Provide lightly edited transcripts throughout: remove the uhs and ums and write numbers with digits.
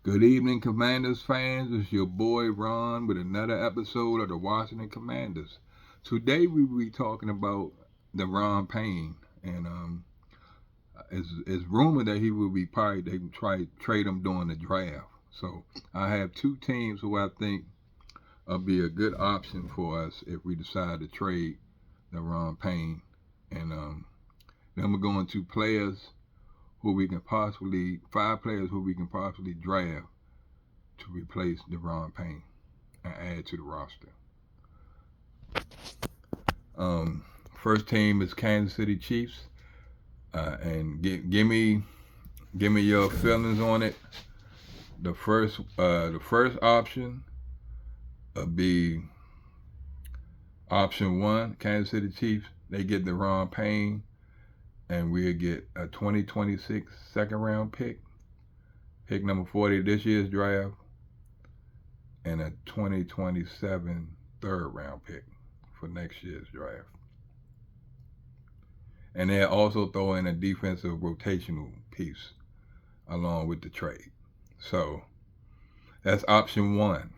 Good evening, Commanders fans. It's your boy Ron with another episode of the Washington Commanders. Today we will be talking about the Ron Payne, and it's rumored that he will be probably they can try trade him during the draft. So I have two teams who I think will be a good option for us if we decide to trade the Ron Payne, and then we're going to players who we can possibly five players who we can possibly draft to replace Deron Payne and add to the roster. First team is Kansas City Chiefs, and give me your feelings on it. The first option would be option one, Kansas City Chiefs. They get Deron Payne, and we'll get a 2026 second round pick number 40 this year's draft, and a 2027 third round pick for next year's draft. And they'll also throw in a defensive rotational piece along with the trade. So that's option one.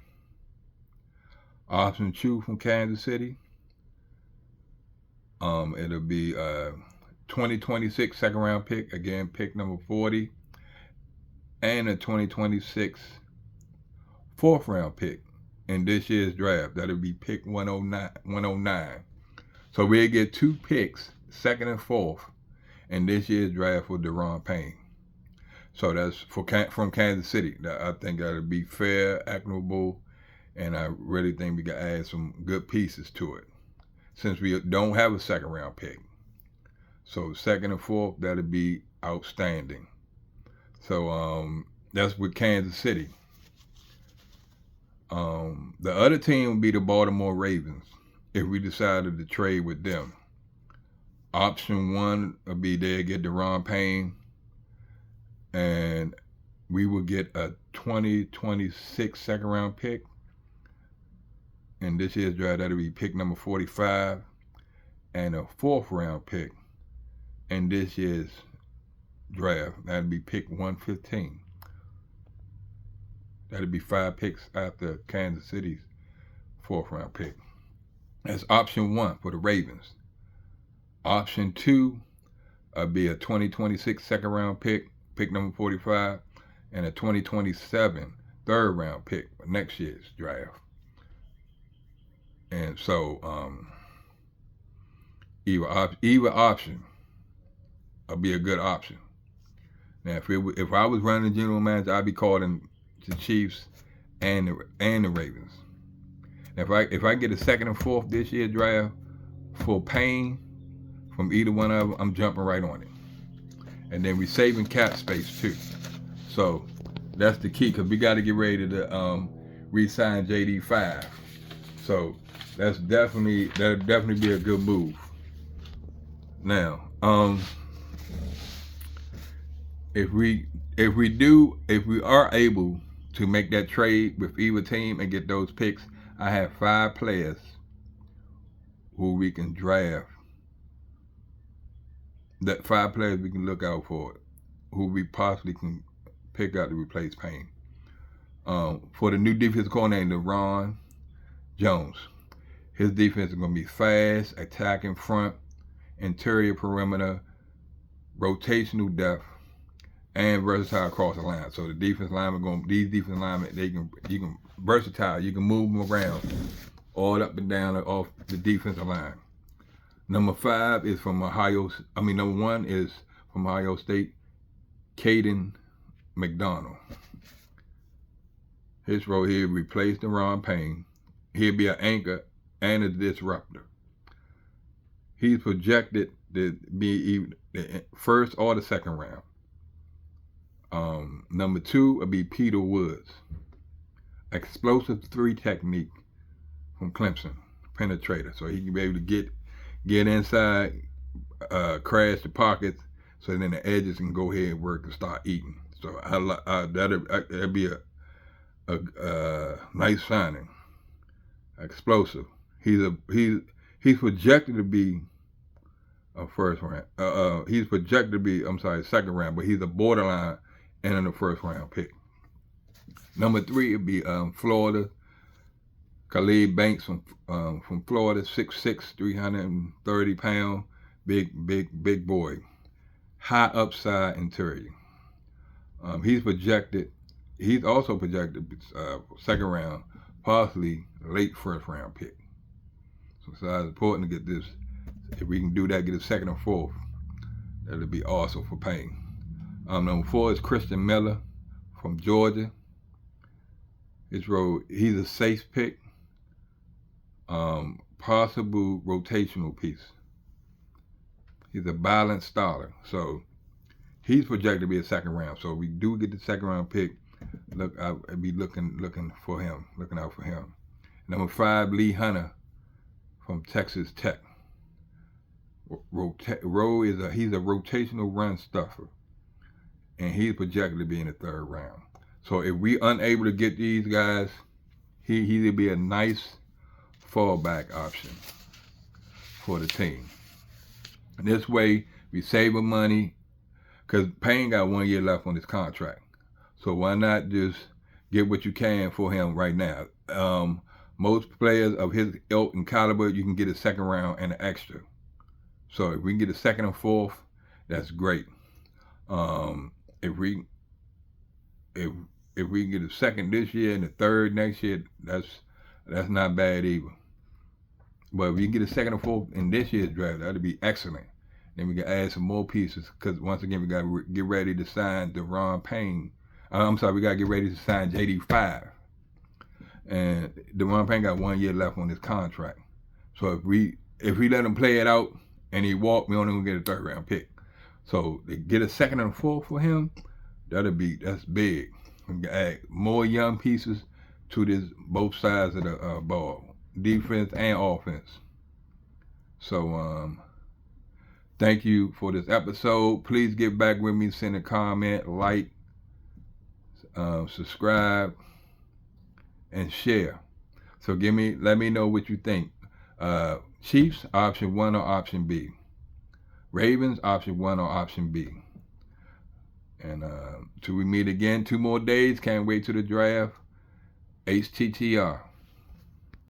Option two from Kansas City, it'll be a 2026 second round pick, again pick number 40, and a 2026 fourth round pick in this year's draft. That'll be pick 109. So we'll get two picks, second and fourth, in this year's draft for Deron Payne. So that's from Kansas City. I think that'll be fair, equitable, and I really think we can add some good pieces to it since we don't have a second round pick. So second and fourth, that'll be outstanding. So that's with Kansas City. The other team would be the Baltimore Ravens if we decided to trade with them. Option one would be they get Deron Payne, and we would get a 2026 second round pick. In this year's draft, that'll be pick number 45, and a fourth round pick in this year's draft. That'll be pick 115. That'll be 5 picks after Kansas City's fourth round pick. That's option one for the Ravens. Option two would be a 2026 second round pick number 45, and a 2027 third round pick for next year's draft. And so either option would be a good option. Now, if I was running the general manager, I'd be calling the Chiefs and the Ravens. If I get a second and fourth this year draft for Payne from either one of them, I'm jumping right on it. And then we saving cap space too. So that's the key, because we got to get ready to re-sign JD5. So that'll definitely be a good move. Now, if we are able to make that trade with either team and get those picks, I have 5 players who we can draft. That 5 players we can look out for, who we possibly can pick out to replace Payne. For the new defensive coordinator, Ron Jones, his defense is going to be fast, attacking front, interior perimeter, rotational depth, and versatile across the line. So these defense linemen, you can versatile. You can move them around all up and down off the defensive line. Number 1 is from Ohio State, Caden McDonald. His role here replaced Deron Payne. He'll be an anchor and a disruptor. He's projected to be either the first or the second round. Number 2 would be Peter Woods. Explosive 3 technique from Clemson, penetrator. So he can be able to get inside, crash the pockets, so then the edges can go ahead and work and start eating. So that'd be a nice signing. Explosive. He's projected to be a first round. Second round, but he's a borderline and in the first round pick. Number 3 would be Florida. Khalid Banks from Florida, 6'6", 330 pound, big boy. High upside interior. He's also projected second round, possibly late first round pick. So it's important to get this. If we can do that, get a second or fourth, that'll be awesome for Payne. Number 4 is Christian Miller from Georgia. He's a safe pick. Possible rotational piece. He's a balanced starter. So he's projected to be a second round. So if we do get the second round pick, I'll be looking for him, looking out for him. Number 5, Lee Hunter from Texas Tech. He's a rotational run stuffer, and he's projected to be in the third round. So if we unable to get these guys, he'd be a nice fallback option for the team. And this way, we saving money, because Payne got 1 year left on his contract. So why not just get what you can for him right now? Most players of his ilk and caliber, you can get a second round and an extra. So if we can get a second and fourth, that's great. If we can get a second this year and a third next year, that's not bad either. But if you can get a second or fourth in this year's draft, that'd be excellent. Then we can add some more pieces, because once again, we got to get ready to sign Daron Payne. We got to get ready to sign JD5. And Daron Payne got 1 year left on his contract. So if we let him play it out and he walk, we only gonna get a third round pick. So to get a second and fourth for him, that's big. We can add more young pieces to both sides of the ball, defense and offense. So thank you for this episode. Please get back with me, send a comment, like, subscribe, and share. So let me know what you think. Chiefs, option 1 or option B? Ravens, option 1 or option B? And till we meet again, 2 more days. Can't wait to the draft. HTTR.